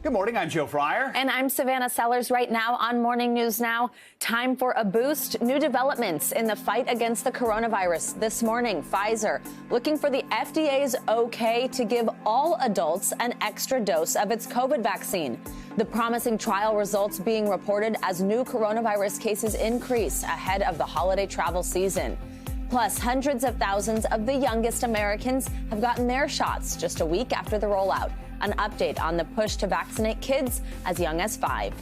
Good morning, I'm Joe Fryer. And I'm Savannah Sellers. Right now on Morning News Now, time for a boost. New developments in the fight against the coronavirus. This morning, Pfizer looking for the FDA's okay to give all adults an extra dose of its COVID vaccine. The promising trial results being reported as new coronavirus cases increase ahead of the holiday travel season. Plus, hundreds of thousands of the youngest Americans have gotten their shots just a week after the rollout. An update on the push to vaccinate kids as young as 5.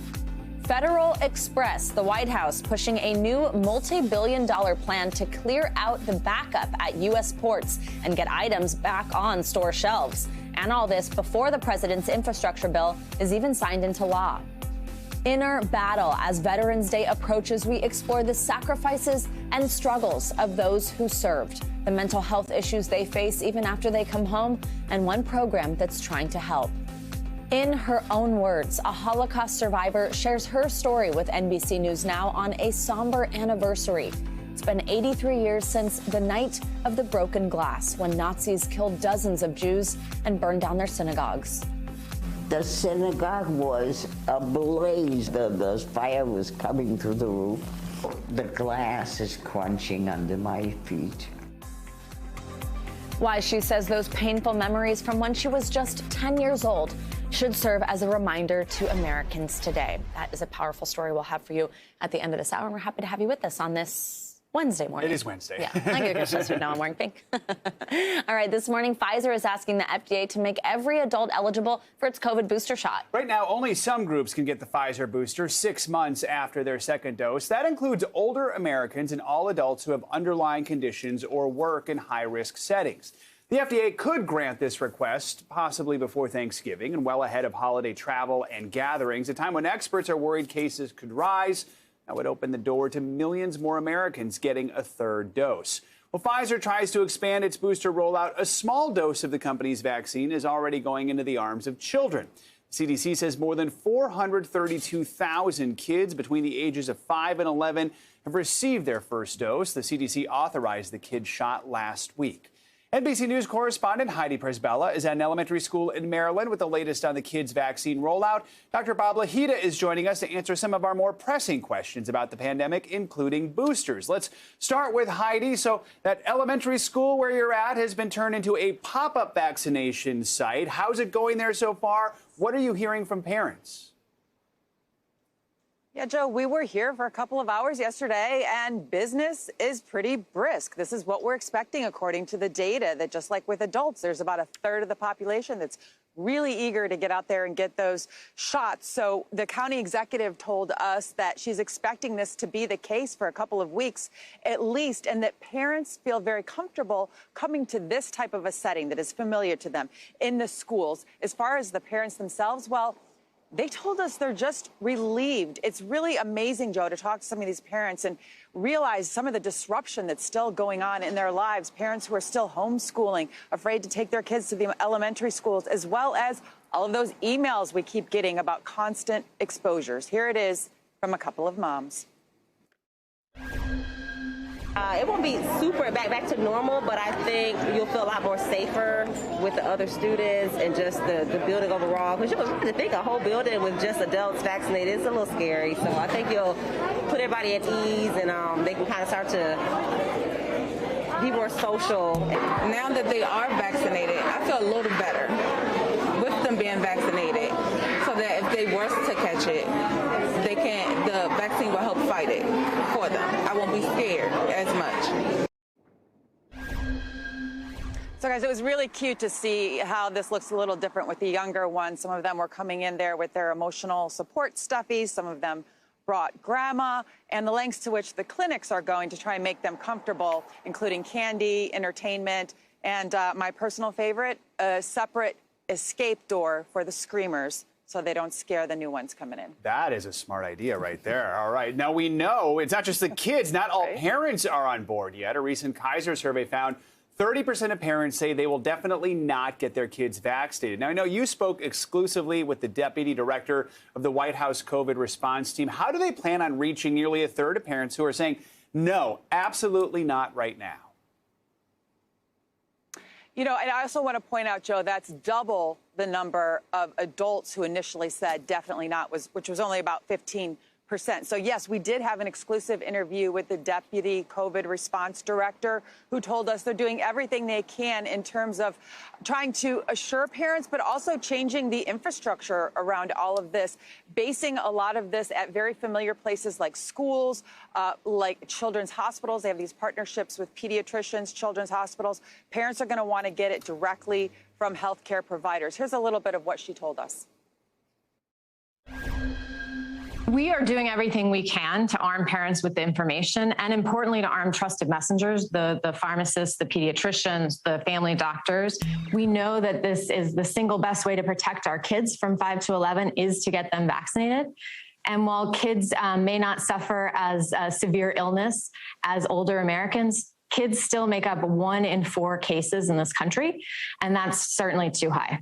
Federal Express, the White House pushing a new multi-billion-dollar plan to clear out the backup at U.S. ports and get items back on store shelves. And all this before the president's infrastructure bill is even signed into law. Inner battle. As Veterans Day approaches, we explore the sacrifices and struggles of those who served, the mental health issues they face even after they come home, and one program that's trying to help. In her own words, a Holocaust survivor shares her story with NBC News Now on a somber anniversary. It's been 83 years since the night of the broken glass, when Nazis killed dozens of Jews and burned down their synagogues. The synagogue was ablaze. The fire was coming through the roof. The glass is crunching under my feet. Why she says those painful memories from when she was just 10 years old should serve as a reminder to Americans today. That is a powerful story we'll have for you at the end of this hour, and we're happy to have you with us on this Wednesday morning. It is Wednesday. Yeah, I get Christmas now. I'm wearing pink. All right, this morning, Pfizer is asking the FDA to make every adult eligible for its COVID booster shot. Right now, only some groups can get the Pfizer booster 6 months after their second dose. That includes older Americans and all adults who have underlying conditions or work in high-risk settings. The FDA could grant this request possibly before Thanksgiving and well ahead of holiday travel and gatherings, a time when experts are worried cases could rise. That would open the door to millions more Americans getting a third dose. Well, Pfizer tries to expand its booster rollout. A small dose of the company's vaccine is already going into the arms of children. The CDC says more than 432,000 kids between the ages of 5 and 11 have received their first dose. The CDC authorized the kids' shot last week. NBC News correspondent Heidi Presbella is at an elementary school in Maryland with the latest on the kids' vaccine rollout. Dr. Bob Lahita is joining us to answer some of our more pressing questions about the pandemic, including boosters. Let's start with Heidi. So that elementary school where you're at has been turned into a pop-up vaccination site. How's it going there so far? What are you hearing from parents? Yeah, Joe, we were here for a couple of hours yesterday, and business is pretty brisk. This is what we're expecting according to the data, that just like with adults, there's about a third of the population that's really eager to get out there and get those shots. So the county executive told us that she's expecting this to be the case for a couple of weeks at least, and that parents feel very comfortable coming to this type of a setting that is familiar to them in the schools. As far as the parents themselves, well, they told us they're just relieved. It's really amazing, Joe, to talk to some of these parents and realize some of the disruption that's still going on in their lives. Parents who are still homeschooling, afraid to take their kids to the elementary schools, as well as all of those emails we keep getting about constant exposures. Here it is from a couple of moms. It won't be super back to normal, but I think you'll feel a lot more safer with the other students and just the building overall. Because you have to think a whole building with just adults vaccinated, it's a little scary. So I think you'll put everybody at ease, and they can kind of start to be more social. Now that they are vaccinated, I feel a little better with them being vaccinated, so that if they were to catch it, the vaccine will help fight it for them. I won't be scared as much. So, guys, it was really cute to see how this looks a little different with the younger ones. Some of them were coming in there with their emotional support stuffies. Some of them brought grandma, and the lengths to which the clinics are going to try and make them comfortable, including candy, entertainment, and my personal favorite, a separate escape door for the screamers, so they don't scare the new ones coming in. That is a smart idea right there. All right. Now, we know it's not just the kids. Not all parents are on board yet. A recent Kaiser survey found 30% of parents say they will definitely not get their kids vaccinated. Now, I know you spoke exclusively with the deputy director of the White House COVID response team. How do they plan on reaching nearly a third of parents who are saying, no, absolutely not right now? You know, and I also want to point out, Joe, that's double the number of adults who initially said definitely not, which was only about 15%. So, yes, we did have an exclusive interview with the deputy COVID response director who told us they're doing everything they can in terms of trying to assure parents, but also changing the infrastructure around all of this, basing a lot of this at very familiar places like schools, like children's hospitals. They have these partnerships with pediatricians, children's hospitals. Parents are going to want to get it directly from healthcare providers. Here's a little bit of what she told us. We are doing everything we can to arm parents with the information and, importantly, to arm trusted messengers, the pharmacists, the pediatricians, the family doctors. We know that this is the single best way to protect our kids from 5 to 11 is to get them vaccinated. And while kids may not suffer as severe illness as older Americans, kids still make up 1 in 4 cases in this country, and that's certainly too high.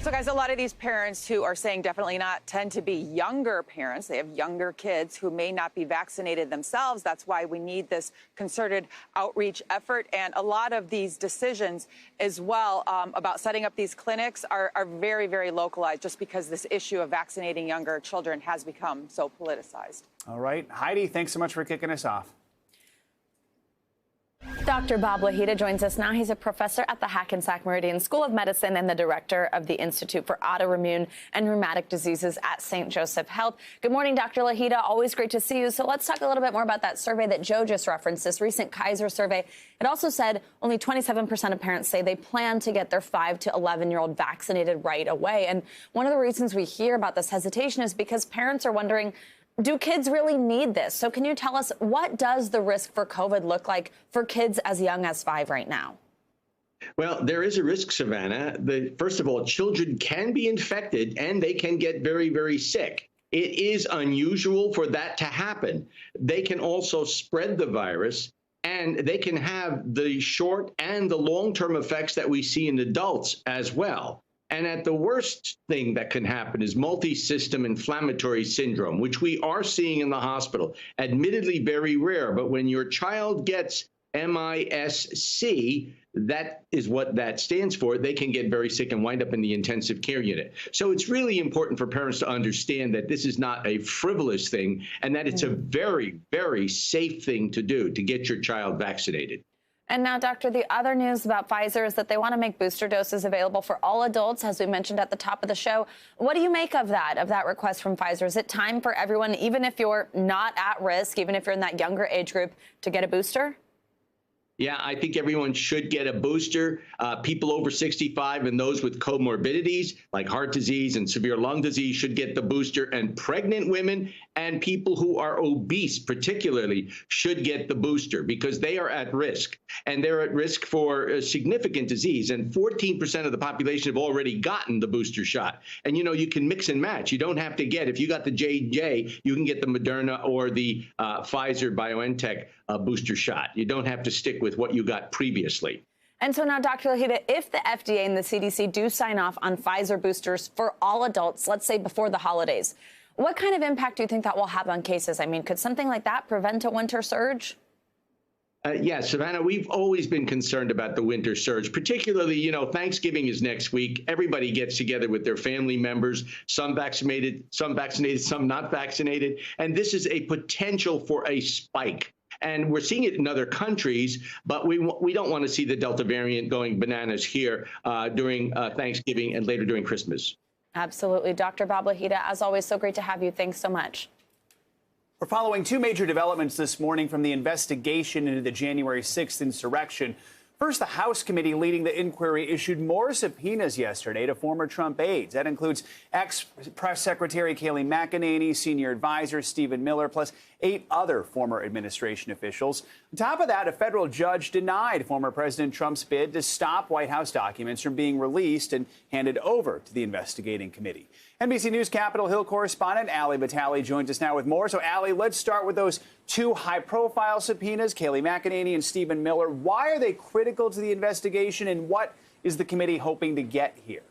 So, guys, a lot of these parents who are saying definitely not tend to be younger parents. They have younger kids who may not be vaccinated themselves. That's why we need this concerted outreach effort. And a lot of these decisions as well about setting up these clinics are very, very localized just because this issue of vaccinating younger children has become so politicized. All right. Heidi, thanks so much for kicking us off. Dr. Bob Lahita joins us now. He's a professor at the Hackensack Meridian School of Medicine and the director of the Institute for Autoimmune and Rheumatic Diseases at St. Joseph Health. Good morning, Dr. Lahita. Always great to see you. So let's talk a little bit more about that survey that Joe just referenced, this recent Kaiser survey. It also said only 27% of parents say they plan to get their 5 to 11-year-old vaccinated right away. And one of the reasons we hear about this hesitation is because parents are wondering, do kids really need this? So can you tell us, what does the risk for COVID look like for kids as young as 5 right now? Well, there is a risk, Savannah. First of all, children can be infected and they can get very, very sick. It is unusual for that to happen. They can also spread the virus, and they can have the short and the long-term effects that we see in adults as well. And at the worst thing that can happen is multi-system inflammatory syndrome, which we are seeing in the hospital. Admittedly very rare, but when your child gets MIS-C, that is what that stands for. They can get very sick and wind up in the intensive care unit. So it's really important for parents to understand that this is not a frivolous thing and that it's a very, very safe thing to do, to get your child vaccinated. And now, Doctor, the other news about Pfizer is that they want to make booster doses available for all adults, as we mentioned at the top of the show. What do you make of that request from Pfizer? Is it time for everyone, even if you're not at risk, even if you're in that younger age group, to get a booster? Yeah, I think everyone should get a booster. People over 65 and those with comorbidities like heart disease and severe lung disease should get the booster. And pregnant women and people who are obese particularly should get the booster because they are at risk. And they're at risk for a significant disease. And 14% of the population have already gotten the booster shot. And, you know, you can mix and match. You don't have to get, if you got the J&J, you can get the Moderna or the Pfizer BioNTech booster shot. You don't have to stick with what you got previously. And so now, Dr. Lahita, if the FDA and the CDC do sign off on Pfizer boosters for all adults, let's say before the holidays, what kind of impact do you think that will have on cases? I mean, could something like that prevent a winter surge? Yeah, Savannah, we've always been concerned about the winter surge, particularly, you know, Thanksgiving is next week. Everybody gets together with their family members, some vaccinated, some not vaccinated. And this is a potential for a spike. And we're seeing it in other countries, but we don't want to see the Delta variant going bananas here during Thanksgiving and later during Christmas. Absolutely. Dr. Bob Lahita, as always, so great to have you. Thanks so much. We're following 2 major developments this morning from the investigation into the January 6th insurrection. First, the House committee leading the inquiry issued more subpoenas yesterday to former Trump aides. That includes ex-press secretary Kayleigh McEnany, senior advisor Stephen Miller, plus 8 other former administration officials. On top of that, a federal judge denied former President Trump's bid to stop White House documents from being released and handed over to the investigating committee. NBC News Capitol Hill correspondent Ali Vitale joins us now with more. So, Ali, let's start with those 2 high-profile subpoenas, Kayleigh McEnany and Stephen Miller. Why are they critical to the investigation, and what is the committee hoping to get here?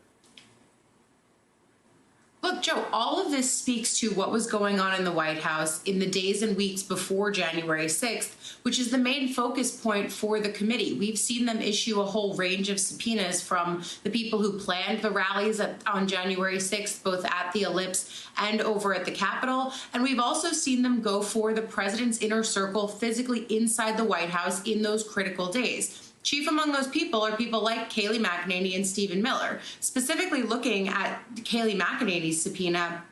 Look, Joe, all of this speaks to what was going on in the White House in the days and weeks before January 6th, which is the main focus point for the committee. We've seen them issue a whole range of subpoenas from the people who planned the rallies on January 6th, both at the Ellipse and over at the Capitol. And we've also seen them go for the president's inner circle physically inside the White House in those critical days. Chief among those people are people like Kayleigh McEnany and Stephen Miller. Specifically looking at Kayleigh McEnany's subpoena,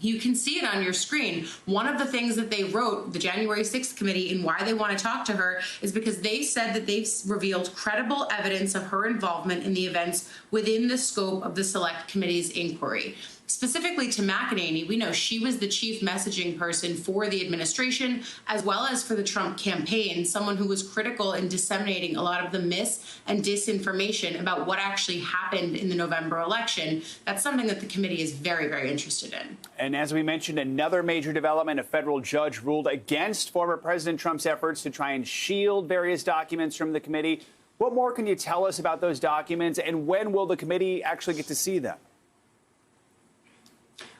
you can see it on your screen. One of the things that they wrote, the January 6th committee, and why they want to talk to her is because they said that they've revealed credible evidence of her involvement in the events within the scope of the Select Committee's inquiry. Specifically to McEnany, we know she was the chief messaging person for the administration, as well as for the Trump campaign, someone who was critical in disseminating a lot of the mis and disinformation about what actually happened in the November election. That's something that the committee is very, very interested in. And as we mentioned, another major development, a federal judge ruled against former President Trump's efforts to try and shield various documents from the committee. What more can you tell us about those documents, and when will the committee actually get to see them?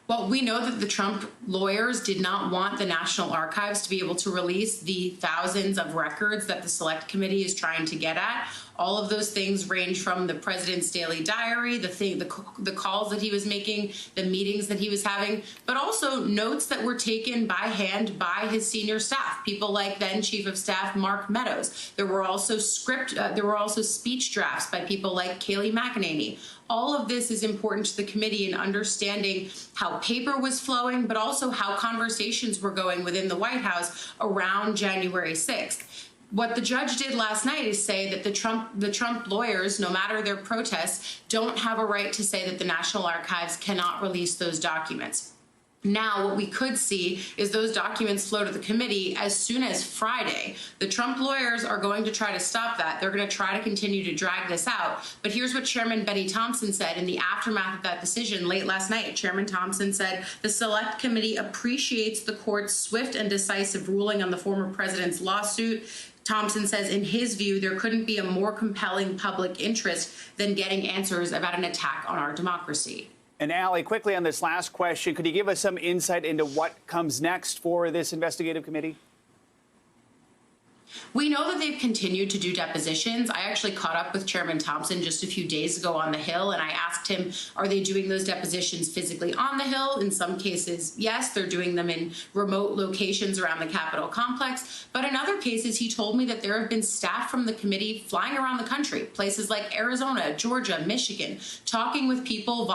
Well, we know that the Trump lawyers did not want the National Archives to be able to release the thousands of records that the Select Committee is trying to get at. All of those things range from the president's daily diary, the calls that he was making, the meetings that he was having, but also notes that were taken by hand by his senior staff, people like then Chief of Staff Mark Meadows. There were also speech drafts by people like Kayleigh McEnany. All of this is important to the committee in understanding how paper was flowing, but also how conversations were going within the White House around January 6th. What the judge did last night is say that the Trump lawyers, no matter their protests, don't have a right to say that the National Archives cannot release those documents. Now, what we could see is those documents flow to the committee as soon as Friday. The Trump lawyers are going to try to stop that. They're going to try to continue to drag this out. But here's what Chairman Benny Thompson said in the aftermath of that decision late last night. Chairman Thompson said, "The Select Committee appreciates the court's swift and decisive ruling on the former president's lawsuit." Thompson says, in his view, there couldn't be a more compelling public interest than getting answers about an attack on our democracy. And Allie, quickly on this last question, could you give us some insight into what comes next for this investigative committee? We know that they've continued to do depositions. I actually caught up with Chairman Thompson just a few days ago on the Hill, and I asked him, are they doing those depositions physically on the Hill? In some cases, yes, they're doing them in remote locations around the Capitol complex. But in other cases, he told me that there have been staff from the committee flying around the country, places like Arizona, Georgia, Michigan, talking with people,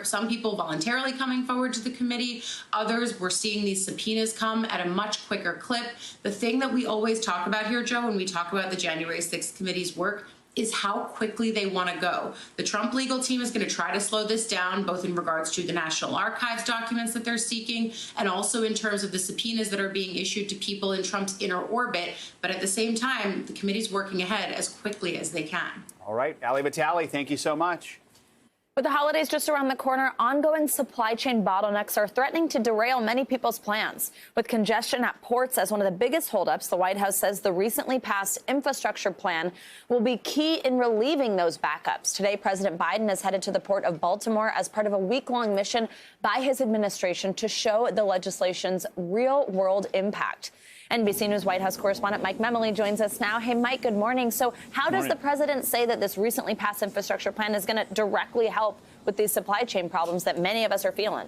some people voluntarily coming forward to the committee. Others were seeing these subpoenas come at a much quicker clip. The thing that we always talk about here, Joe, when we talk about the January 6th committee's work is how quickly they want to go. The Trump legal team is going to try to slow this down, both in regards to the National Archives documents that they're seeking and also in terms of the subpoenas that are being issued to people in Trump's inner orbit. But at the same time, the committee's working ahead as quickly as they can. All right. Allie Vitale, thank you so much. With the holidays just around the corner, ongoing supply chain bottlenecks are threatening to derail many people's plans. With congestion at ports as one of the biggest holdups, the White House says the recently passed infrastructure plan will be key in relieving those backups. Today, President Biden is headed to the port of Baltimore as part of a week-long mission by his administration to show the legislation's real-world impact. NBC News White House correspondent Mike Memoli joins us now. Hey, Mike, good morning. So how does the president say that this recently passed infrastructure plan is going to directly help with these supply chain problems that many of us are feeling?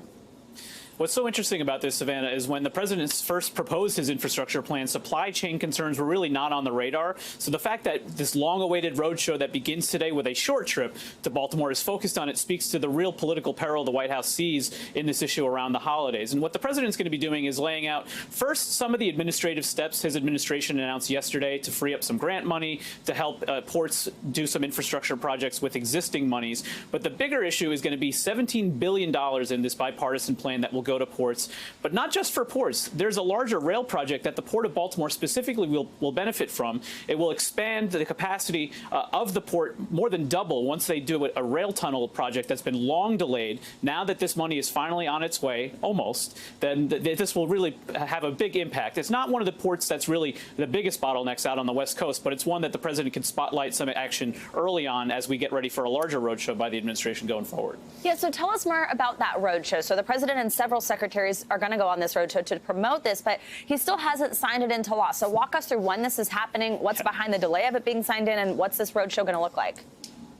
What's so interesting about this, Savannah, is when the president first proposed his infrastructure plan, supply chain concerns were really not on the radar. So the fact that this long-awaited roadshow that begins today with a short trip to Baltimore is focused on it speaks to the real political peril the White House sees in this issue around the holidays. And what the president's going to be doing is laying out first some of the administrative steps his administration announced yesterday to free up some grant money to help ports do some infrastructure projects with existing monies. But the bigger issue is going to be $17 billion in this bipartisan plan that will go go to ports, but not just for ports. There's a larger rail project that the Port of Baltimore specifically will benefit from. It will expand the capacity of the port more than double once they do a rail tunnel project that's been long delayed. Now that this money is finally on its way, almost, then this will really have a big impact. It's not one of the ports that's really the biggest bottlenecks out on the West Coast, but it's one that the president can spotlight some action early on as we get ready for a larger roadshow by the administration going forward. Yeah, so tell us more about that roadshow. So the president and several secretaries are going to go on this roadshow to promote this, but he still hasn't signed it into law. So walk us through when this is happening, what's behind the delay of it being signed in, and what's this roadshow going to look like?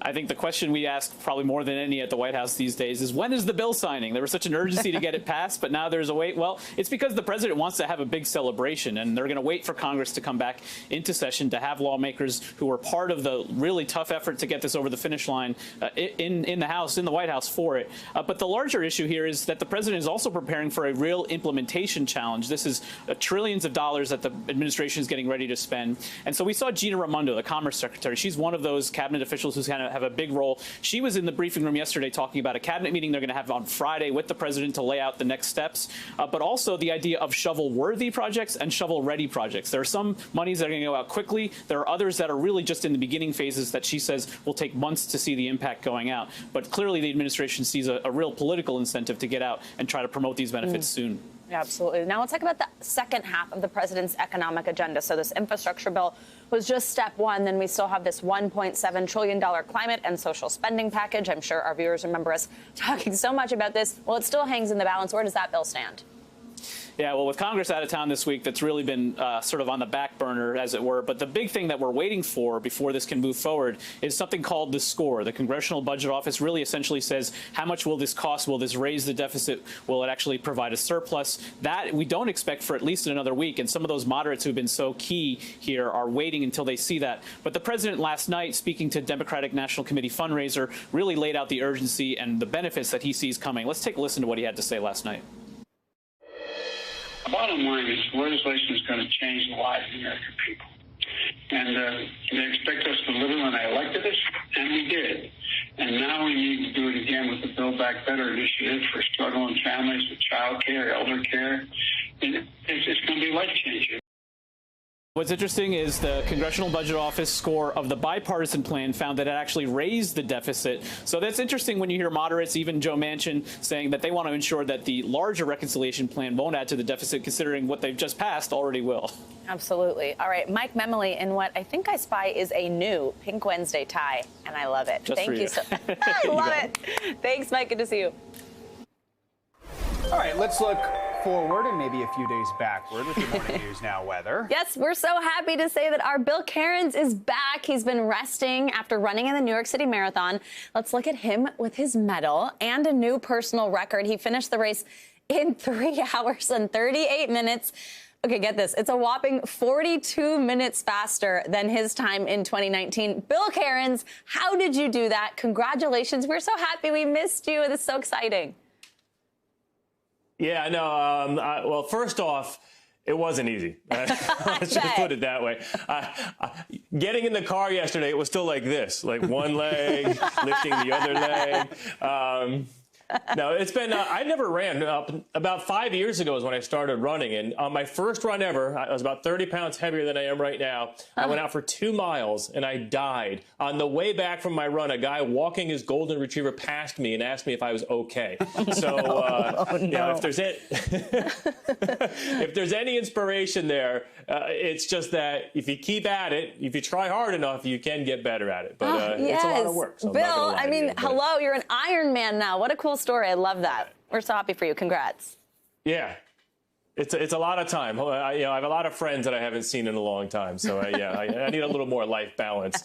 I think the question we ask probably more than any at the White House these days is, when is the bill signing? There was such an urgency to get it passed, but now there's a wait. Well, it's because the president wants to have a big celebration, and they're going to wait for Congress to come back into session to have lawmakers who were part of the really tough effort to get this over the finish line in the House, in the White House for it. But the larger issue here is that the president is also preparing for a real implementation challenge. This is trillions of dollars that the administration is getting ready to spend. And so we saw Gina Raimondo, the Commerce Secretary. She's one of those cabinet officials who's kind of have a big role. She was in the briefing room yesterday talking about a cabinet meeting they're going to have on Friday with the president to lay out the next steps, but also the idea of shovel-worthy projects and shovel-ready projects. There are some monies that are going to go out quickly. There are others that are really just in the beginning phases that she says will take months to see the impact going out. But clearly the administration sees a real political incentive to get out and try to promote these benefits soon. Yeah, absolutely. Now let's talk about the second half of the president's economic agenda. So this infrastructure bill was just step one. Then we still have this $1.7 trillion climate and social spending package. I'm sure our viewers remember us talking so much about this. Well, it still hangs in the balance. Where does that bill stand? Yeah, well, with Congress out of town this week, that's really been sort of on the back burner, as it were. But the big thing that we're waiting for before this can move forward is something called the score. The Congressional Budget Office really essentially says, how much will this cost? Will this raise the deficit? Will it actually provide a surplus? That we don't expect for at least another week. And some of those moderates who've been so key here are waiting until they see that. But the president last night, speaking to Democratic National Committee fundraiser, really laid out the urgency and the benefits that he sees coming. Let's take a listen to what he had to say last night. The bottom line is legislation is going to change the lives of the American people. And they expect us to deliver when they elected us, and we did. And now we need to do it again with the Build Back Better initiative for struggling families with child care, elder care. And it's going to be life-changing. What's interesting is the Congressional Budget Office score of the bipartisan plan found that it actually raised the deficit. So that's interesting when you hear moderates, even Joe Manchin, saying that they want to ensure that the larger reconciliation plan won't add to the deficit, considering what they've just passed already will. Absolutely. All right, Mike Memoli in what I think I spy is a new Pink Wednesday tie, and I love it. Just Thank you so much. I love it. Thanks, Mike. Good to see you. All right, let's look forward and maybe a few days backward with your morning news now weather. Yes, we're so happy to say that our Bill Cairns is back. He's been resting after running in the New York City Marathon. Let's look at him with his medal and a new personal record. He finished the race in 3 hours and 38 minutes. Okay, get this. It's a whopping 42 minutes faster than his time in 2019. Bill Cairns, how did you do that? Congratulations. We're so happy we missed you. It is so exciting. Yeah, no, well, first off, it wasn't easy. Let's just put it that way. Getting in the car yesterday, it was still like this, like one leg, lifting the other leg. No, it's been, I never ran. About 5 years ago is when I started running. And on my first run ever, I was about 30 pounds heavier than I am right now. I went out for 2 miles and I died. On the way back from my run, a guy walking his golden retriever passed me and asked me if I was okay. So, you know, if there's any inspiration there, it's just that if you keep at it, if you try hard enough, you can get better at it. But it's a lot of work. So Bill, I mean, hello, you're an Iron Man now. What a cool story. I love that. We're so happy for you. Congrats. Yeah. It's a lot of time. You know, I have a lot of friends that I haven't seen in a long time. So, yeah, I need a little more life balance.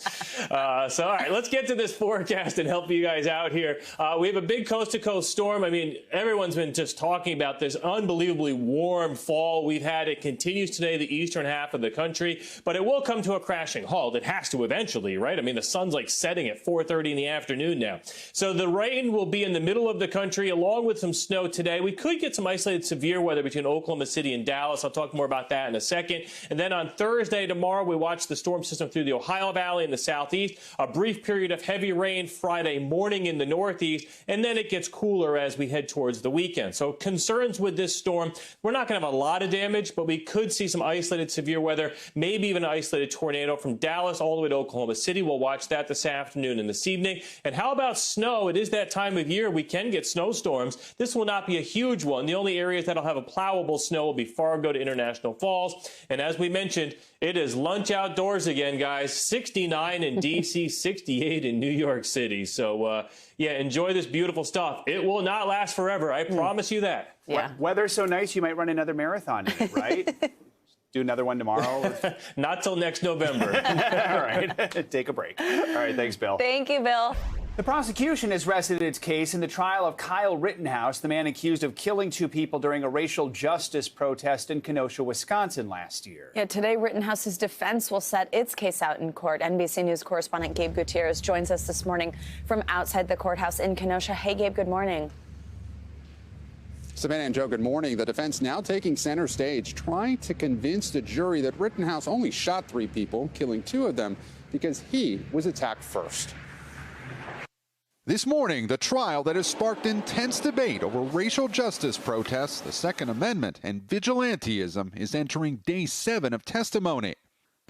So, all right, let's get to this forecast and help you guys out here. We have a big coast-to-coast storm. I mean, everyone's been just talking about this unbelievably warm fall we've had. It continues today, the eastern half of the country, but it will come to a crashing halt. It has to eventually, right? I mean, the sun's like setting at 4:30 in the afternoon now. So the rain will be in the middle of the country along with some snow today. We could get some isolated severe weather between Oklahoma Oklahoma City and Dallas. I'll talk more about that in a second. And then on Thursday, tomorrow, we watch the storm system through the Ohio Valley in the southeast. A brief period of heavy rain Friday morning in the northeast, and then it gets cooler as we head towards the weekend. So concerns with this storm, we're not going to have a lot of damage, but we could see some isolated severe weather, maybe even an isolated tornado from Dallas all the way to Oklahoma City. We'll watch that this afternoon and this evening. And how about snow? It is that time of year we can get snowstorms. This will not be a huge one. The only areas that'll have a plowable snow will be Fargo to International Falls. And as we mentioned, it is lunch outdoors again, guys. 69 in D.C., 68 in New York City. So, yeah, enjoy this beautiful stuff. It will not last forever. I promise you that. Yeah. Weather's so nice, you might run another marathon in it, right? Do another one tomorrow? Not till next November. All right. Take a break. All right. Thanks, Bill. Thank you, Bill. The prosecution has rested its case in the trial of Kyle Rittenhouse, the man accused of killing 2 people during a racial justice protest in Kenosha, Wisconsin last year. Yeah, today Rittenhouse's defense will set its case out in court. NBC News correspondent Gabe Gutierrez joins us this morning from outside the courthouse in Kenosha. Hey, Gabe, good morning. Savannah and Joe, good morning. The defense now taking center stage, trying to convince the jury that Rittenhouse only shot 3 people, killing 2 of them because he was attacked first. This morning, the trial that has sparked intense debate over racial justice protests, the Second Amendment, and vigilantism is entering day 7 of testimony.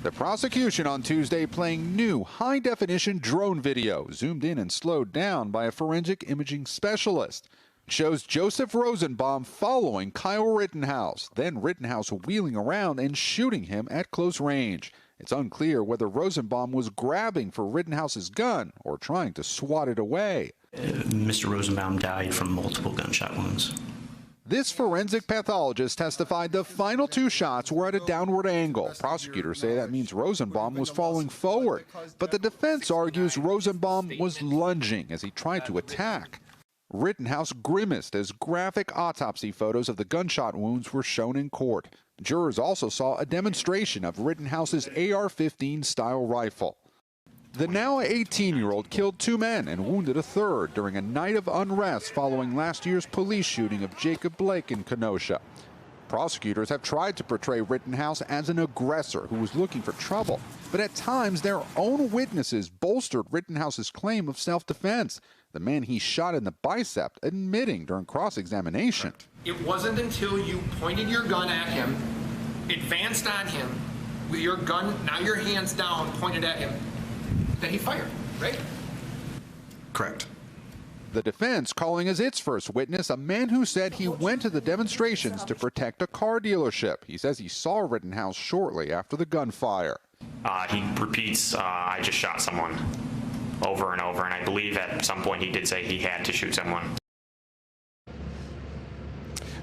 The prosecution on Tuesday playing new high-definition drone video, zoomed in and slowed down by a forensic imaging specialist. It shows Joseph Rosenbaum following Kyle Rittenhouse, then Rittenhouse wheeling around and shooting him at close range. It's unclear whether Rosenbaum was grabbing for Rittenhouse's gun or trying to swat it away. Mr. Rosenbaum died from multiple gunshot wounds. This forensic pathologist testified the final 2 shots were at a downward angle. Prosecutors say that means Rosenbaum was falling forward, but the defense argues Rosenbaum was lunging as he tried to attack. Rittenhouse grimaced as graphic autopsy photos of the gunshot wounds were shown in court. Jurors also saw a demonstration of Rittenhouse's AR-15 style rifle. The now 18-year-old killed 2 men and wounded a 3rd during a night of unrest following last year's police shooting of Jacob Blake in Kenosha. Prosecutors have tried to portray Rittenhouse as an aggressor who was looking for trouble, but at times their own witnesses bolstered Rittenhouse's claim of self-defense, the man he shot in the bicep admitting during cross-examination. It wasn't until you pointed your gun at him, advanced on him, with your gun, now your hands down, pointed at him, that he fired, right? Correct. The defense calling as its first witness a man who said he went to the demonstrations to protect a car dealership. He says he saw Rittenhouse shortly after the gunfire. He repeats, I just shot someone, over and over, and I believe at some point he did say he had to shoot someone.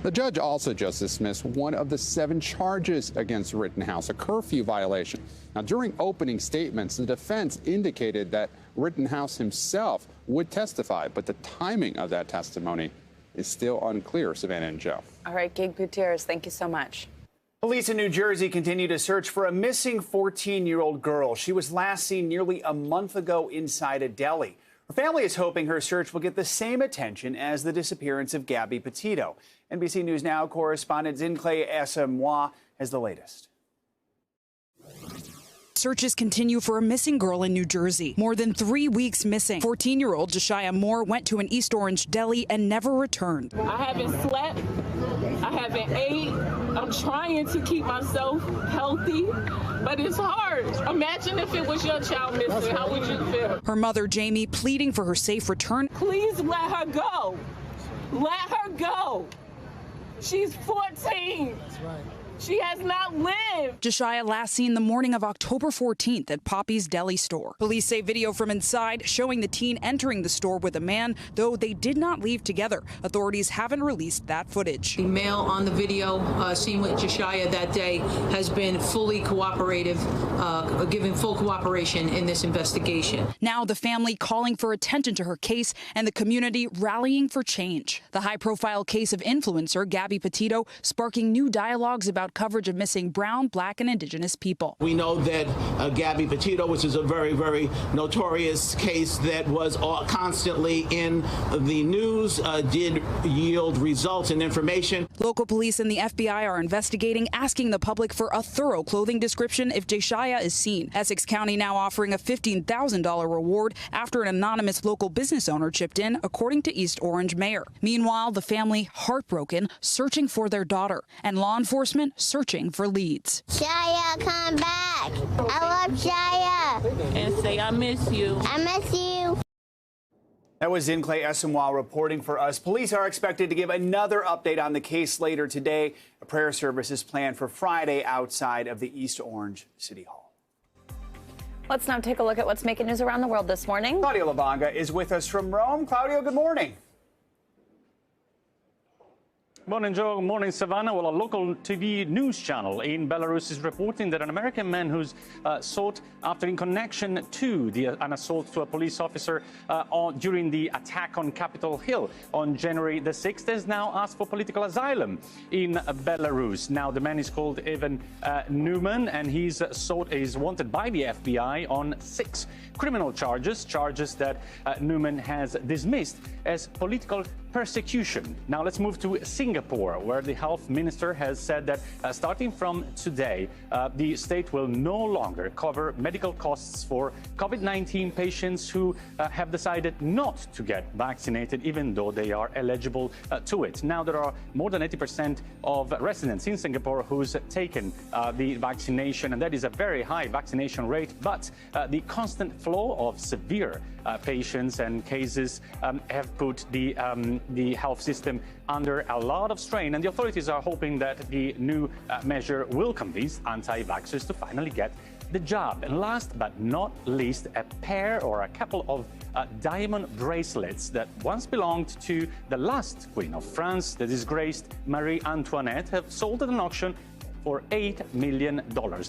The judge also just dismissed one of the 7 charges against Rittenhouse, a curfew violation. Now, during opening statements, the defense indicated that Rittenhouse himself would testify, but the timing of that testimony is still unclear. Savannah and Joe. All right, Gabe Gutierrez, thank you so much. Police in New Jersey continue to search for a missing 14-year-old girl. She was last seen nearly a month ago inside a deli. Her family is hoping her search will get the same attention as the disappearance of Gabby Petito. NBC News Now correspondent Zincle Asamoah has the latest. Searches continue for a missing girl in New Jersey. More than 3 weeks missing. 14-year-old Jashia Moore went to an East Orange deli and never returned. I haven't slept. I haven't ate. I'm trying to keep myself healthy, but it's hard. Imagine if it was your child missing. How would you feel? Her mother, Jamie, pleading for her safe return. Please let her go. Let her go. She's 14. That's right. She has not lived. Jashia last seen the morning of October 14th at Poppy's Deli store. Police say video from inside showing the teen entering the store with a man, though they did not leave together. Authorities haven't released that footage. The male on the video seen with Jashia that day has been fully cooperative, given full cooperation in this investigation. Now the family calling for attention to her case and the community rallying for change. The high-profile case of influencer Gabby Petito sparking new dialogues about about coverage of missing brown, black, and indigenous people. We know that Gabby Petito, which is a very, very notorious case that was constantly in the news, did yield results and information. Local police and the FBI are investigating, asking the public for a thorough clothing description if Jeshaya is seen. Essex County now offering a $15,000 reward after an anonymous local business owner chipped in, according to East Orange Mayor. Meanwhile, the family, heartbroken, searching for their daughter, and law enforcement searching for leads. Shaya, come back. I love Shaya. And say, I miss you. I miss you. That was Zincle Esimwa reporting for us. Police are expected to give another update on the case later today. A prayer service is planned for Friday outside of the East Orange City Hall. Let's now take a look at what's making news around the world this morning. Claudio Lavanga is with us from Rome. Claudio, good morning. Morning, Joe. Morning, Savannah. Well, a local TV news channel in Belarus is reporting that an American man who's sought after in connection to an assault to a police officer during the attack on Capitol Hill on January the 6th has now asked for political asylum in Belarus. Now, the man is called Ivan Newman, and he's wanted by the FBI on 6 criminal charges that Newman has dismissed as political persecution. Now let's move to Singapore, where the health minister has said that starting from today, the state will no longer cover medical costs for COVID-19 patients who have decided not to get vaccinated, even though they are eligible to it. Now there are more than 80% of residents in Singapore who's taken the vaccination, and that is a very high vaccination rate, but the constant flow of severe patients and cases have put the health system under a lot of strain, and the authorities are hoping that the new measure will convince anti-vaxxers to finally get the job. And last but not least, a pair or a couple of diamond bracelets that once belonged to the last Queen of France, the disgraced Marie Antoinette, have sold at an auction for $8 million.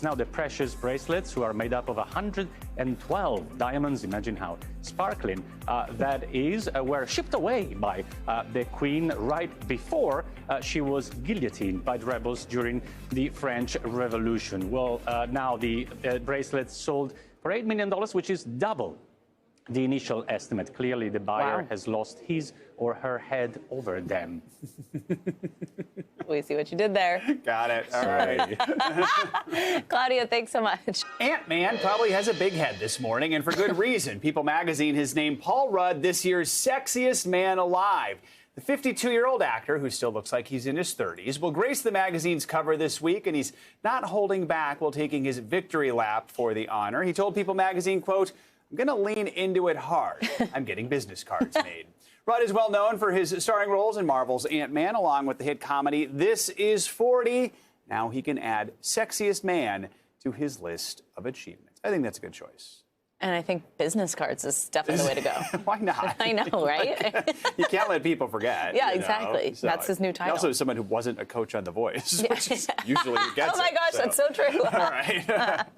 Now, the precious bracelets, who are made up of 112 diamonds, imagine how sparkling that is, were shipped away by the Queen right before she was guillotined by the rebels during the French Revolution. Well, now the bracelets sold for $8 million, which is double the initial estimate. Clearly, the buyer has lost his or her head over them. We see what you did there. Got it. All right. Claudia, thanks so much. AntMan probably has a big head this morning, and for good reason. People magazine has named Paul Rudd this year's sexiest man alive. The 52-year-old actor, who still looks like he's in his 30s, will grace the magazine's cover this week, and he's not holding back while taking his victory lap for the honor. He told People magazine, quote, "I'm going to lean into it hard. I'm getting business cards made." Rudd is well known for his starring roles in Marvel's Ant-Man, along with the hit comedy This Is 40. Now he can add sexiest man to his list of achievements. I think that's a good choice. And I think business cards is definitely the way to go. Why not? I know, right? You can't let people forget. Yeah, exactly. So, that's his new title. Also, someone who wasn't a coach on The Voice, which is usually who gets Oh my gosh, it, that's so true. All right.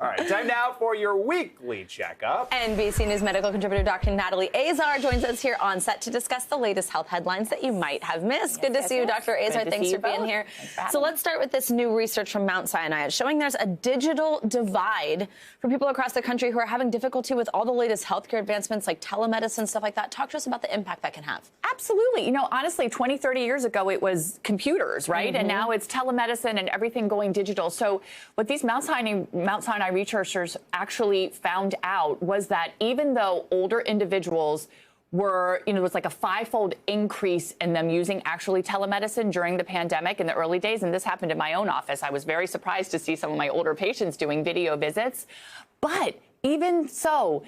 All right. Time now for your weekly checkup. NBC News medical contributor Dr. Natalie Azar joins us here on set to discuss the latest health headlines that you might have missed. Good to see you, Dr. Azar. Thanks for being here. So let's start with this new research from Mount Sinai. It's showing there's a digital divide for people across the country who are having difficulty with all the latest healthcare advancements like telemedicine, stuff like that. Talk to us about the impact that can have. Absolutely. You know, honestly, 20, 30 years ago, it was computers, right? And now it's telemedicine and everything going digital. So what these Mount Sinai researchers actually found out was that even though older individuals were, there was like a 5-fold increase in them using actually telemedicine during the pandemic in the early days. And this happened in my own office. I was very surprised to see some of my older patients doing video visits. But even so,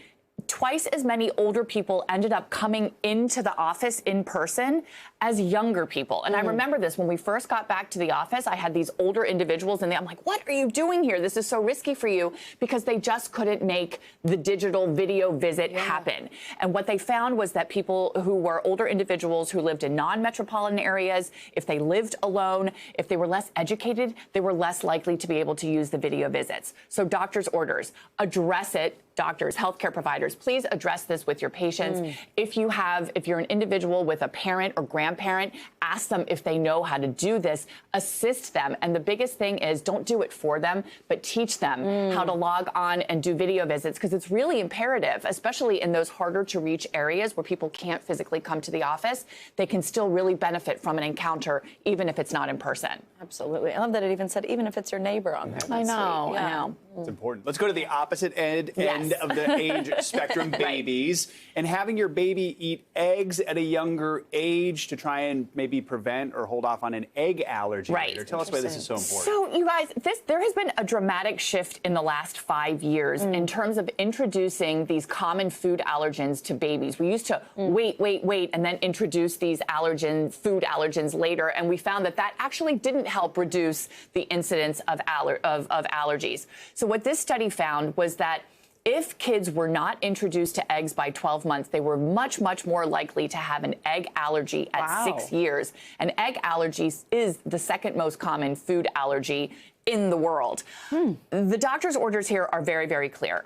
twice as many older people ended up coming into the office in person as younger people. And I remember this when we first got back to the office, I had these older individuals and I'm like, what are you doing here? This is so risky for you, because they just couldn't make the digital video visit happen. And what they found was that people who were older individuals who lived in non-metropolitan areas, if they lived alone, if they were less educated, they were less likely to be able to use the video visits. So doctor's orders, address it doctors, healthcare providers, please address this with your patients. If you're an individual with a parent or grandparent, ask them if they know how to do this, assist them. And the biggest thing is don't do it for them, but teach them how to log on and do video visits, because it's really imperative, especially in those harder to reach areas where people can't physically come to the office. They can still really benefit from an encounter, even if it's not in person. Absolutely. I love that it even said, even if it's your neighbor on there. I know, Yeah. I know. It's important. Let's go to the opposite end of the age spectrum, babies. And having your baby eat eggs at a younger age to try and maybe prevent or hold off on an egg allergy later. Tell us why this is so important. So, you guys, there has been a dramatic shift in the last 5 years in terms of introducing these common food allergens to babies. We used to wait, and then introduce these food allergens later, and we found that actually didn't help reduce the incidence of allergies. So what this study found was that if kids were not introduced to eggs by 12 months, they were much, much more likely to have an egg allergy at 6 years. And egg allergy is the second most common food allergy in the world. The doctor's orders here are very, very clear.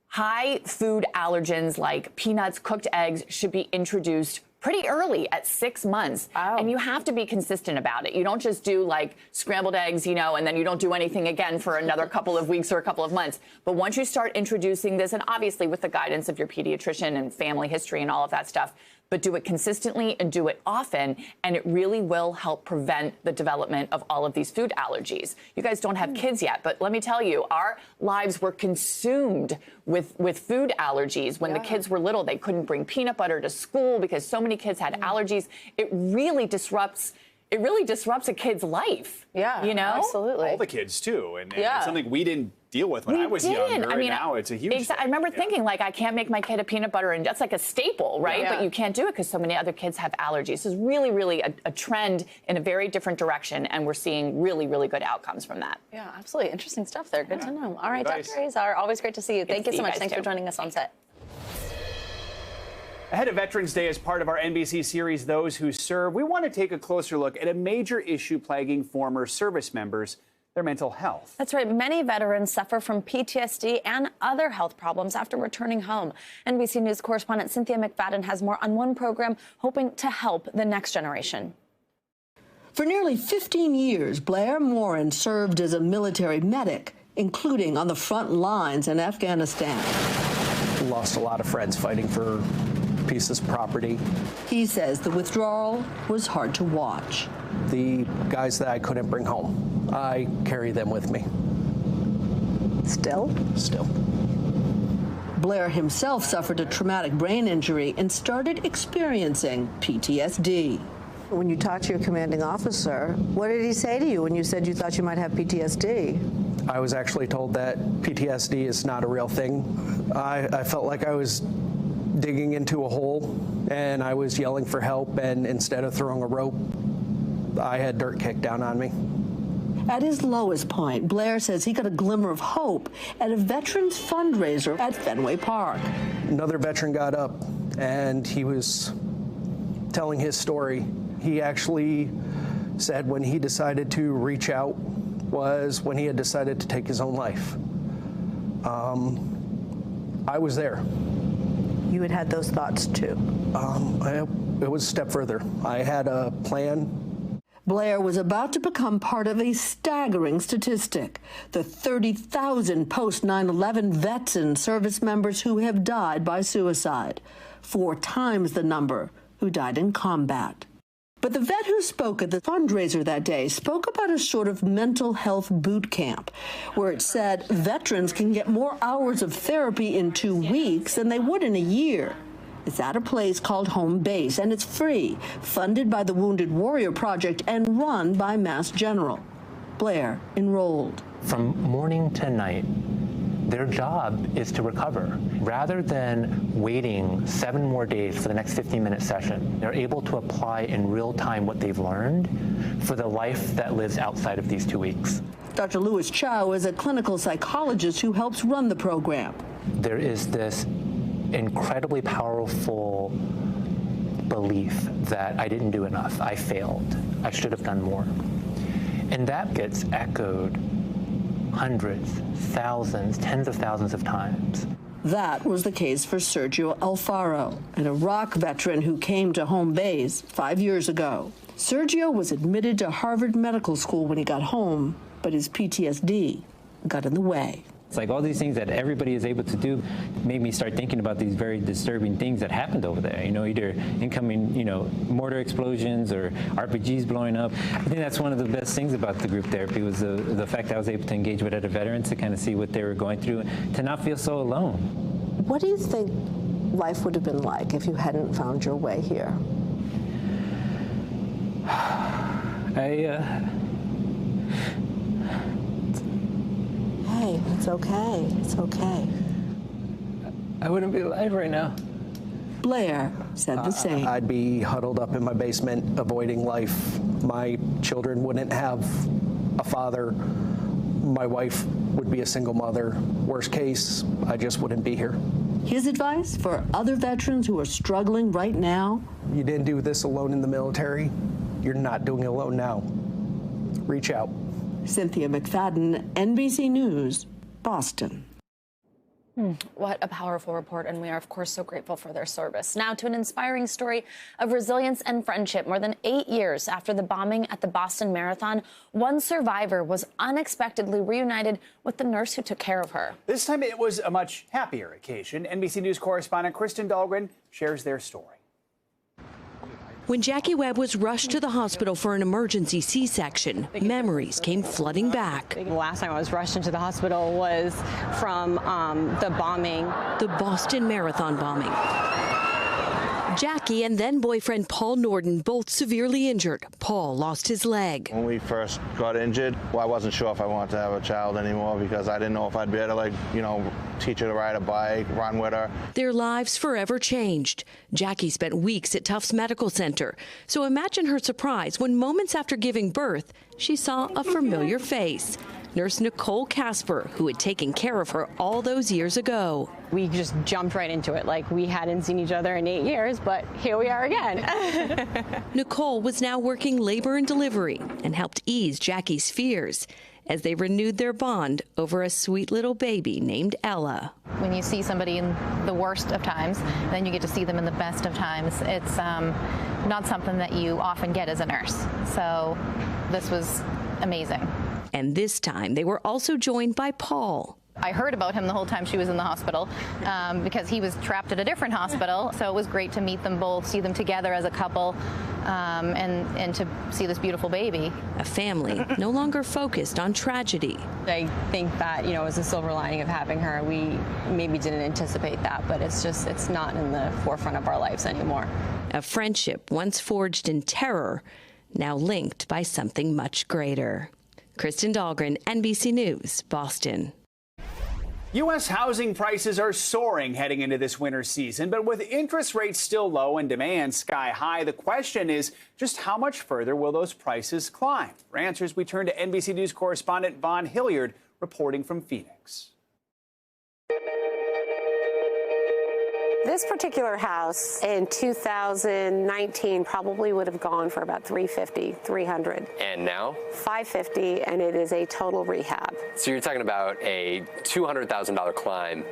High food allergens like peanuts, cooked eggs should be introduced pretty early at 6 months. And you have to be consistent about it. You don't just do like scrambled eggs, and then you don't do anything again for another couple of weeks or a couple of months. But once you start introducing this, and obviously with the guidance of your pediatrician and family history and all of that stuff, but do it consistently and do it often, and it really will help prevent the development of all of these food allergies. You guys don't have kids yet, but let me tell you, our lives were consumed with food allergies. When the kids were little, they couldn't bring peanut butter to school because so many kids had allergies. It really disrupts a kid's life. Absolutely. All the kids, too. And it's something we didn't deal with when I was younger. And now it's a huge thing. I remember thinking, I can't make my kid a peanut butter, and that's like a staple, right? But you can't do it because so many other kids have allergies. This is really, really a trend in a very different direction, and we're seeing really, really good outcomes from that. Yeah, absolutely. Interesting stuff there. Good to know. All right, Dr. Azar, always great to see you. Thank you so much. Thanks for joining us on set. Ahead of Veterans Day, as part of our NBC series, Those Who Serve, we want to take a closer look at a major issue plaguing former service members, their mental health. That's right. Many veterans suffer from PTSD and other health problems after returning home. NBC News correspondent Cynthia McFadden has more on one program hoping to help the next generation. For nearly 15 years, Blair Morin served as a military medic, including on the front lines in Afghanistan. Lost a lot of friends fighting for pieces of property. He says the withdrawal was hard to watch. The guys that I couldn't bring home, I carry them with me. Still? Still. Blair himself suffered a traumatic brain injury and started experiencing PTSD. When you talked to your commanding officer, what did he say to you when you said you thought you might have PTSD? I was actually told that PTSD is not a real thing. I felt like I was digging into a hole, and I was yelling for help, and instead of throwing a rope, I had dirt kicked down on me. At his lowest point, Blair says he got a glimmer of hope at a veterans fundraiser at Fenway Park. Another veteran got up, and he was telling his story. He actually said when he decided to reach out was when he had decided to take his own life. I was there. You had those thoughts too? It was a step further. I had a plan. Blair was about to become part of a staggering statistic: the 30,000 post-9/11 vets and service members who have died by suicide, 4 times the number who died in combat. But the vet who spoke at the fundraiser that day spoke about a sort of mental health boot camp, where it said veterans can get more hours of therapy in 2 weeks than they would in a year. It's at a place called Home Base, and it's free, funded by the Wounded Warrior Project and run by Mass General. Blair enrolled. From morning to night, their job is to recover. Rather than waiting 7 more days for the next 15-minute session, they're able to apply in real time what they've learned for the life that lives outside of these 2 weeks. Dr. Louis Chow is a clinical psychologist who helps run the program. There is this incredibly powerful belief that I didn't do enough, I failed, I should have done more. And that gets echoed hundreds, thousands, tens of thousands of times. That was the case for Sergio Alfaro, an Iraq veteran who came to home base 5 years ago. Sergio was admitted to Harvard Medical School when he got home, but his PTSD got in the way. It's like all these things that everybody is able to do made me start thinking about these very disturbing things that happened over there. You know, either incoming, mortar explosions or RPGs blowing up. I think that's one of the best things about the group therapy was the fact that I was able to engage with other veterans to kind of see what they were going through, to not feel so alone. What do you think life would have been like if you hadn't found your way here? Hey, it's okay. It's okay. I wouldn't be alive right now. Blair said the same. I'd be huddled up in my basement, avoiding life. My children wouldn't have a father. My wife would be a single mother. Worst case, I just wouldn't be here. His advice for other veterans who are struggling right now? You didn't do this alone in the military. You're not doing it alone now. Reach out. Cynthia McFadden, NBC News, Boston. What a powerful report, and we are, of course, so grateful for their service. Now to an inspiring story of resilience and friendship. More than 8 years after the bombing at the Boston Marathon, one survivor was unexpectedly reunited with the nurse who took care of her. This time it was a much happier occasion. NBC News correspondent Kristen Dahlgren shares their story. When Jackie Webb was rushed to the hospital for an emergency C-section, memories came flooding back. The last time I was rushed into the hospital was from the bombing. The Boston Marathon bombing. Jackie and then boyfriend Paul Norden both severely injured. Paul lost his leg. When we first got injured, I wasn't sure if I wanted to have a child anymore because I didn't know if I'd be able to, teach her to ride a bike, run with her. Their lives forever changed. Jackie spent weeks at Tufts Medical Center. So imagine her surprise when moments after giving birth, she saw a familiar face. Nurse Nicole Casper, who had taken care of her all those years ago. We just jumped right into it like we hadn't seen each other in 8 years, but here we are again. Nicole was now working labor and delivery and helped ease Jackie's fears as they renewed their bond over a sweet little baby named Ella. When you see somebody in the worst of times, then you get to see them in the best of times. It's not something that you often get as a nurse. So this was amazing. And this time they were also joined by Paul. I heard about him the whole time she was in the hospital because he was trapped at a different hospital. So it was great to meet them both, see them together as a couple, and to see this beautiful baby. A family no longer focused on tragedy. I think that, it was a silver lining of having her. We maybe didn't anticipate that, but it's not in the forefront of our lives anymore. A friendship once forged in terror, now linked by something much greater. Kristen Dahlgren, NBC News, Boston. U.S. housing prices are soaring heading into this winter season, but with interest rates still low and demand sky high, the question is just how much further will those prices climb? For answers, we turn to NBC News correspondent Vaughn Hilliard reporting from Phoenix. This particular house in 2019 probably would have gone for about $350, $300. And now? $550, and it is a total rehab. So you're talking about a $200,000 climb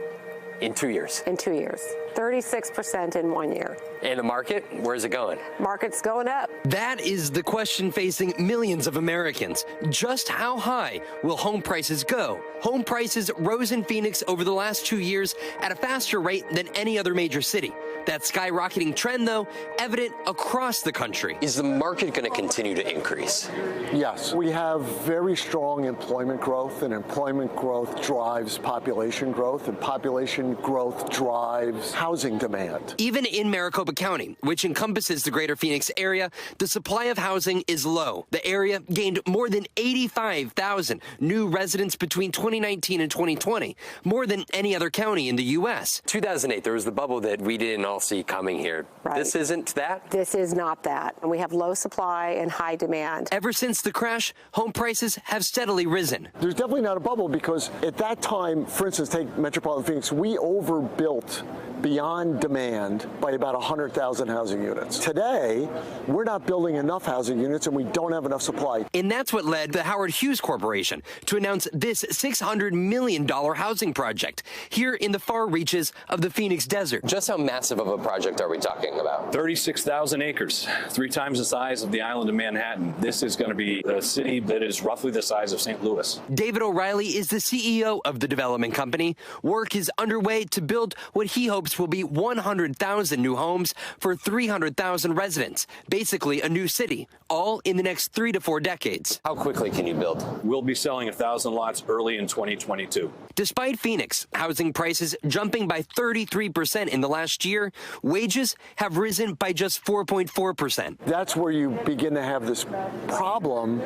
in 2 years? In 2 years. 36% in 1 year. And the market, where's it going? Market's going up. That is the question facing millions of Americans. Just how high will home prices go? Home prices rose in Phoenix over the last 2 years at a faster rate than any other major city. That skyrocketing trend, though, evident across the country. Is the market going to continue to increase? Yes. We have very strong employment growth, and employment growth drives population growth, and population growth drives housing demand. Even in Maricopa County, which encompasses the greater Phoenix area, the supply of housing is low. The area gained more than 85,000 new residents between 2019 and 2020, more than any other county in the U.S. 2008, there was the bubble that we didn't all see coming here. Right. This isn't that? This is not that. And we have low supply and high demand. Ever since the crash, home prices have steadily risen. There's definitely not a bubble because at that time, for instance, take Metropolitan Phoenix, we overbuilt beyond demand by about 100,000 housing units. Today, we're not building enough housing units and we don't have enough supply. And that's what led the Howard Hughes Corporation to announce this $600 million housing project here in the far reaches of the Phoenix desert. Just how massive of a project are we talking about? 36,000 acres, 3 times the size of the island of Manhattan. This is going to be a city that is roughly the size of St. Louis. David O'Reilly is the CEO of the development company. Work is underway to build what he hopes will be 100,000 new homes for 300,000 residents, basically a new city, all in the next 3 to 4 decades. How quickly can you build? We'll be selling 1,000 lots early in 2022. Despite Phoenix housing prices jumping by 33% in the last year, wages have risen by just 4.4%. That's where you begin to have this problem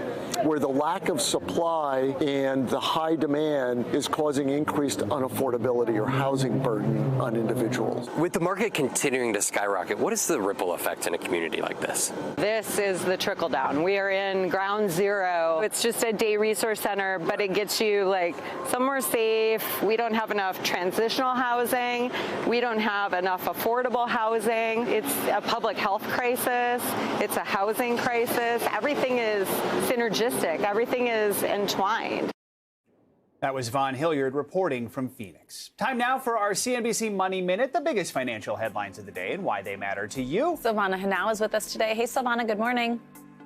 where the lack of supply and the high demand is causing increased unaffordability or housing burden on individuals. With the market continuing to skyrocket, what is the ripple effect in a community like this? This is the trickle down. We are in ground zero. It's just a day resource center, but it gets you like somewhere safe. We don't have enough transitional housing. We don't have enough affordable housing. It's a public health crisis. It's a housing crisis. Everything is synergistic. Everything is entwined. That was Vaughn Hilliard reporting from Phoenix. Time now for our CNBC Money Minute, the biggest financial headlines of the day and why they matter to you. Silvana Hanau is with us today. Hey, Silvana, good morning.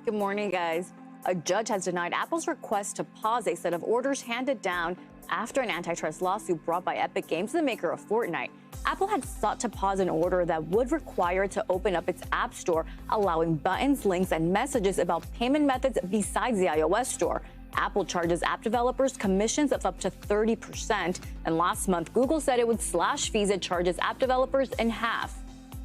Good morning, guys. A judge has denied Apple's request to pause a set of orders handed down after an antitrust lawsuit brought by Epic Games, the maker of Fortnite. Apple had sought to pause an order that would require it to open up its App Store, allowing buttons, links, and messages about payment methods besides the iOS store. Apple charges app developers commissions of up to 30%. And last month, Google said it would slash fees it charges app developers in half.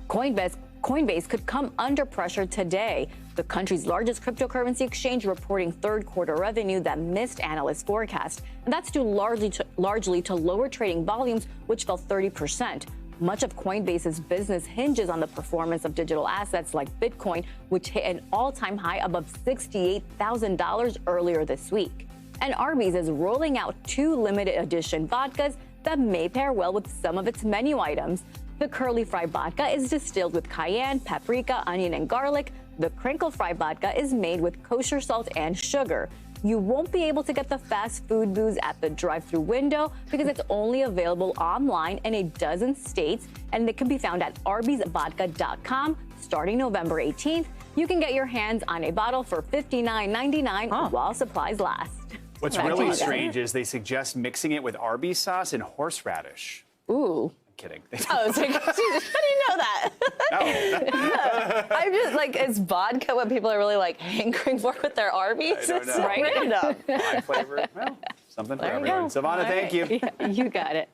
Coinbase could come under pressure today. The country's largest cryptocurrency exchange reporting third quarter revenue that missed analysts' forecast. And that's due largely to lower trading volumes, which fell 30%. Much of Coinbase's business hinges on the performance of digital assets like Bitcoin, which hit an all-time high above $68,000 earlier this week. And Arby's is rolling out 2 limited edition vodkas that may pair well with some of its menu items. The Curly Fry vodka is distilled with cayenne, paprika, onion, and garlic. The Crinkle Fry vodka is made with kosher salt and sugar. You won't be able to get the fast food booze at the drive-thru window because it's only available online in a dozen states, and it can be found at arbysvodka.com. Starting November 18th, you can get your hands on a bottle for $59.99 while supplies last. What's really strange is they suggest mixing it with Arby's sauce and horseradish. Ooh. Kidding. Oh, it's like, how do you know that? No. I'm just like, is vodka what people are really like hankering for with their Arby's? I don't know. It's random. My flavor. Well, something for There you everyone. go. Savannah, thank you. Yeah, you got it.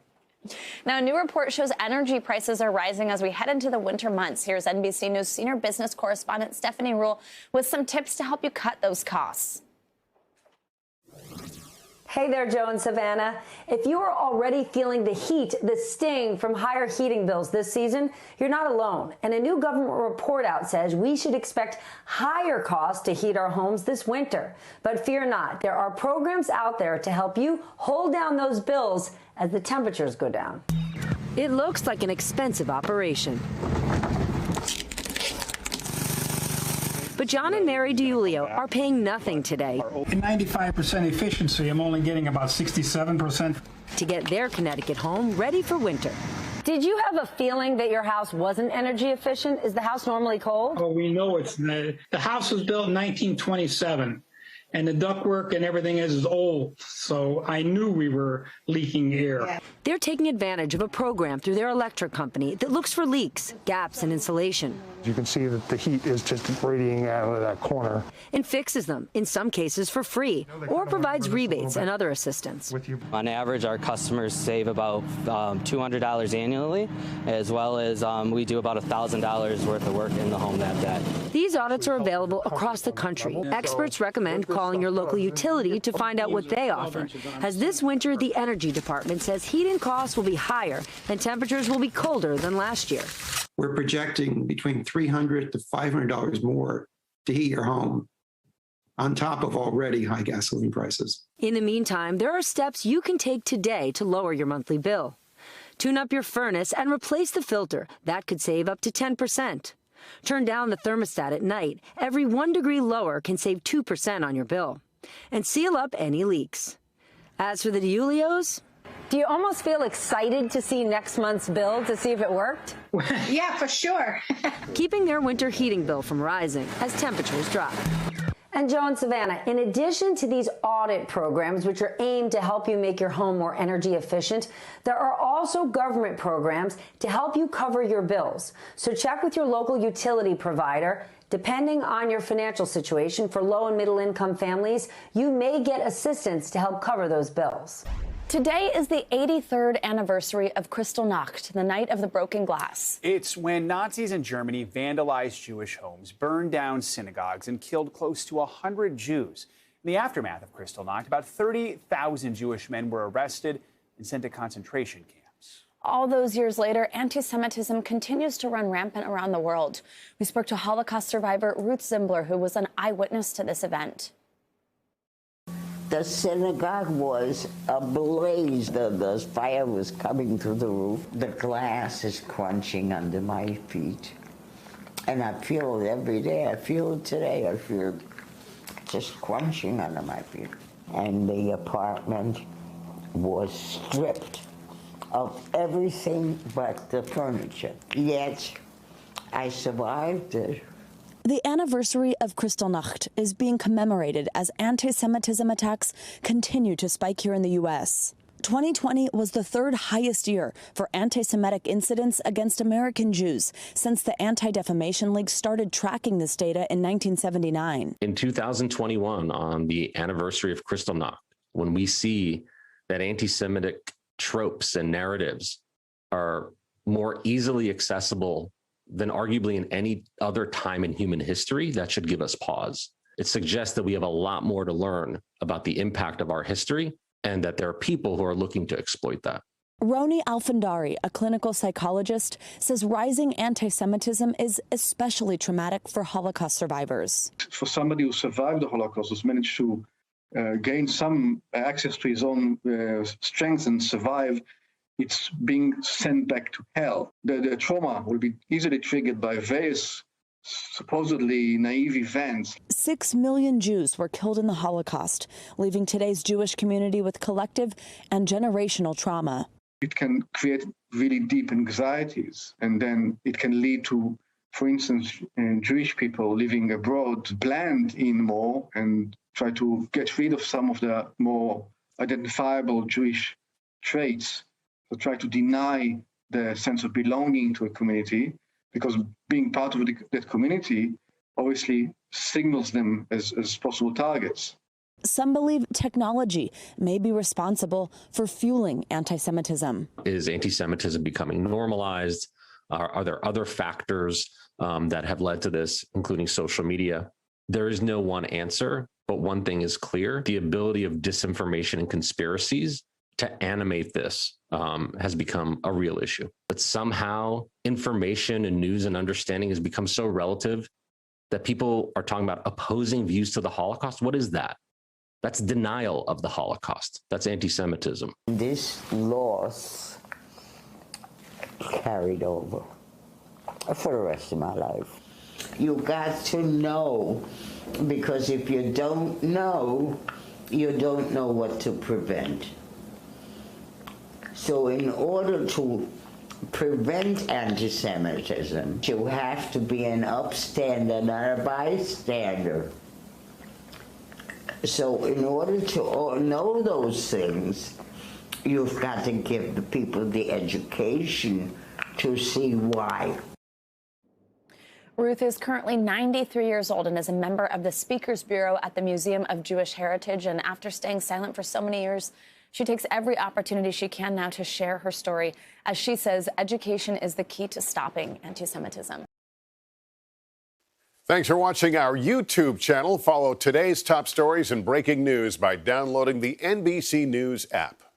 Now, a new report shows energy prices are rising as we head into the winter months. Here's NBC News senior business correspondent Stephanie Rule with some tips to help you cut those costs. Hey there, Joe and Savannah. If you are already feeling the heat, the sting from higher heating bills this season, you're not alone. And a new government report out says we should expect higher costs to heat our homes this winter. But fear not, there are programs out there to help you hold down those bills as the temperatures go down. It looks like an expensive operation. But John and Mary DiUlio are paying nothing today. In 95% efficiency, I'm only getting about 67%. To get their Connecticut home ready for winter. Did you have a feeling that your house wasn't energy efficient? Is the house normally cold? Oh, we know it's the house was built in 1927. And the ductwork and everything is old, so I knew we were leaking air. They're taking advantage of a program through their electric company that looks for leaks, gaps in insulation. You can see that the heat is just radiating out of that corner. And fixes them, in some cases for free, or provides rebates and other assistance. On average, our customers save about $200 annually, as well as we do about $1,000 worth of work in the home that day. These audits are available across the country. Experts recommend calling your local utility to find out what they offer, as this winter the Energy Department says heating costs will be higher and temperatures will be colder than last year. We're projecting between $300 to $500 more to heat your home, on top of already high gasoline prices. In the meantime, there are steps you can take today to lower your monthly bill. Tune up your furnace and replace the filter. That could save up to 10%. Turn down the thermostat at night. Every 1 degree lower can save 2% on your bill. And seal up any leaks. As for the DiUlios, do you almost feel excited to see next month's bill to see if it worked? Yeah, for sure. keeping their winter heating bill from rising as temperatures drop. And Joe and Savannah, in addition to these audit programs, which are aimed to help you make your home more energy efficient, there are also government programs to help you cover your bills. So check with your local utility provider. Depending on your financial situation, for low and middle income families, you may get assistance to help cover those bills. Today is the 83rd anniversary of Kristallnacht, the night of the broken glass. It's when Nazis in Germany vandalized Jewish homes, burned down synagogues, and killed close to 100 Jews. In the aftermath of Kristallnacht, about 30,000 Jewish men were arrested and sent to concentration camps. All those years later, anti-Semitism continues to run rampant around the world. We spoke to Holocaust survivor Ruth Zimbler, who was an eyewitness to this event. The synagogue was ablaze. The fire was coming through the roof. The glass is crunching under my feet. And I feel it every day. I feel it today. I feel it just crunching under my feet. And the apartment was stripped of everything but the furniture. Yet, I survived it. The anniversary of Kristallnacht is being commemorated as anti-Semitism attacks continue to spike here in the U.S. 2020 was the third highest year for anti-Semitic incidents against American Jews since the Anti-Defamation League started tracking this data in 1979. In 2021, on the anniversary of Kristallnacht, when we see that anti-Semitic tropes and narratives are more easily accessible than arguably in any other time in human history, that should give us pause. It suggests that we have a lot more to learn about the impact of our history and that there are people who are looking to exploit that. Roni Alfandari, a clinical psychologist, says rising anti-Semitism is especially traumatic for Holocaust survivors. For somebody who survived the Holocaust, who's managed to gain some access to his own strength and survive, it's being sent back to hell. The trauma will be easily triggered by various supposedly naive events. 6 million Jews were killed in the Holocaust, leaving today's Jewish community with collective and generational trauma. It can create really deep anxieties, and then it can lead to, for instance, Jewish people living abroad blend in more and try to get rid of some of the more identifiable Jewish traits. To try to deny the sense of belonging to a community, because being part of that community obviously signals them as possible targets. Some believe technology may be responsible for fueling anti-Semitism. Is anti-Semitism becoming normalized? Are there other factors that have led to this, including social media? There is no one answer, but one thing is clear. The ability of disinformation and conspiracies to animate this has become a real issue. But somehow information and news and understanding has become so relative that people are talking about opposing views to the Holocaust. What is that? That's denial of the Holocaust. That's anti-Semitism. This loss carried over for the rest of my life. You got to know, because if you don't know, you don't know what to prevent. So in order to prevent anti-Semitism, you have to be an upstander, not a bystander. So in order to know those things, you've got to give the people the education to see why. Ruth is currently 93 years old and is a member of the Speakers Bureau at the Museum of Jewish Heritage. And after staying silent for so many years, she takes every opportunity she can now to share her story. As she says, education is the key to stopping anti-Semitism. Thanks for watching our YouTube channel. Follow today's top stories and breaking news by downloading the NBC News app.